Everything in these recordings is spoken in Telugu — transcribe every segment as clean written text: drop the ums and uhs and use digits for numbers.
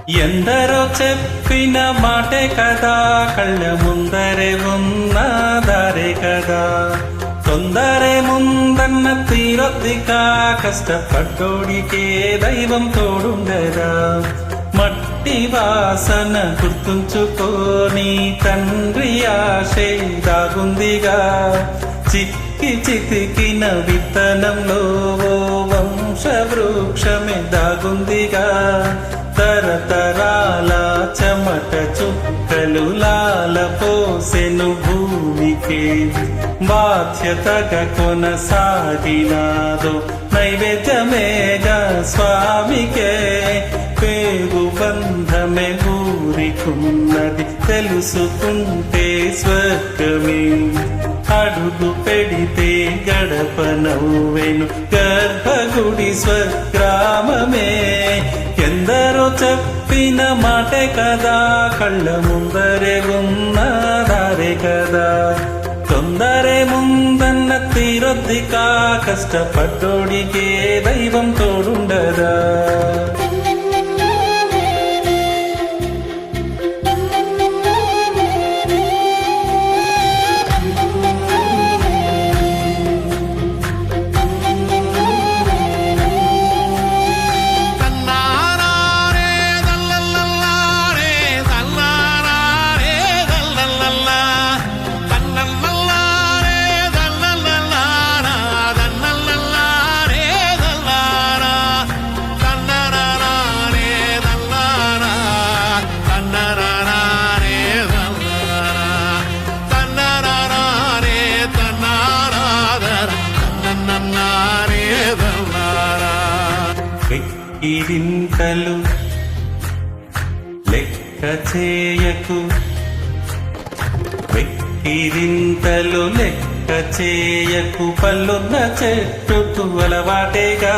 ఎందరో చెప్పిన మాటే కదా, కళ్ళ ముందరే ఉన్న దారే కదా. తొందరే ముందన్న తీరొద్దికా, కష్టపడ్డోడికే దైవం తోడుండదా. మట్టి వాసన గుర్తుంచుకోని తండ్రి ఆశే దాగుందిగా. చిక్కి చితికిన విత్తనంలో ఓ వంశ వృక్షమే దాగుందిగా. తరతరాల చెమట చుక్కలు లాల పోసెను భూమికే. బాధ్యతగా కొనసాగినాదో నైవేద్యమేగా స్వామికే. పేగు బంధమే ఊరికున్నది తెలుసుకుంటే స్వర్గమే. అడుగు పెడితే గడప నవ్వెను గర్భగుడి స్వగ్రామమే. ఎందరో చెప్పిన మాటే కదా, కళ్ళ ముందరే ఉన్న దారే కదా. తొందరే ముందన్న తీరొద్దికా, కష్టపడ్డోడికే దైవం తోడుండదా. వెక్కిరింతలు లెక్క చేయకు, వెక్కిరింతలు లెక్క చేయకు. పళ్ళున్న చెట్టుకు అలవాటేగా,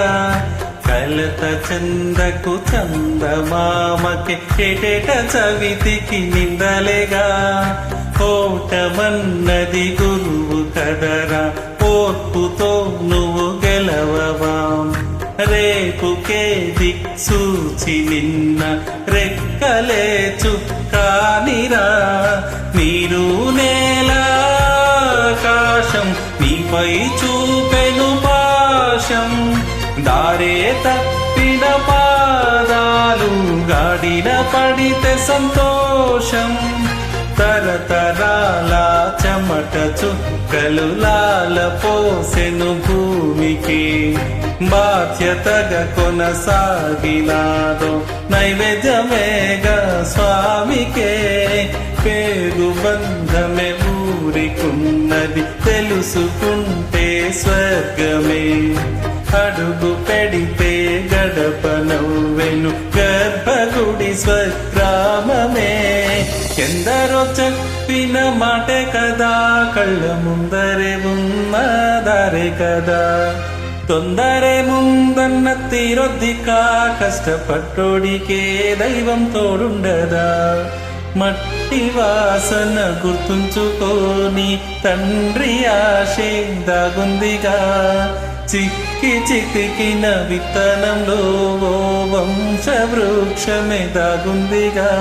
కలత చందకు చందమామకి ఏటేట చవితికి నిందలేగా. ఓటమన్నది గురువు కదరా, ఓర్పుతో నువ్వు గెలవవా. రేపుకే దిక్సూచి నిన్న రెక్కలే చుక్కానిరా. నీరు నేల ఆకాశం నీపై చూపెను పాశం. దారే తప్పిన పాదాలు గాడిన పడితే సంతోషం. తరతరాల చెమట చుక్కలు లాల పోసెను భూమికి. బాధ్యతగా కొనసాగినాదో నైవేద్యమేగా స్వామికే. పేరు బంధమే ఊరికున్నది తెలుసుకుంటే స్వర్గమే. అడుగు పెడితే గడప నవ్వెను గర్భగుడి స్వగ్రామమే. ఎందరో చెప్పిన మాటే కదా, కళ్ళ ముందరే ఉన్న దారే కదా. తొందరే ముందన్న తీరొద్దికా, కష్టపట్టోడికే దైవం తోడుండదా. మట్టి వాసన గుర్తుంచుకోని తండ్రి ఆశే దాగుందిగా. చిక్కి చితికిన విత్తనంలో ఓ వంశ వృక్షమే దాగుందిగా.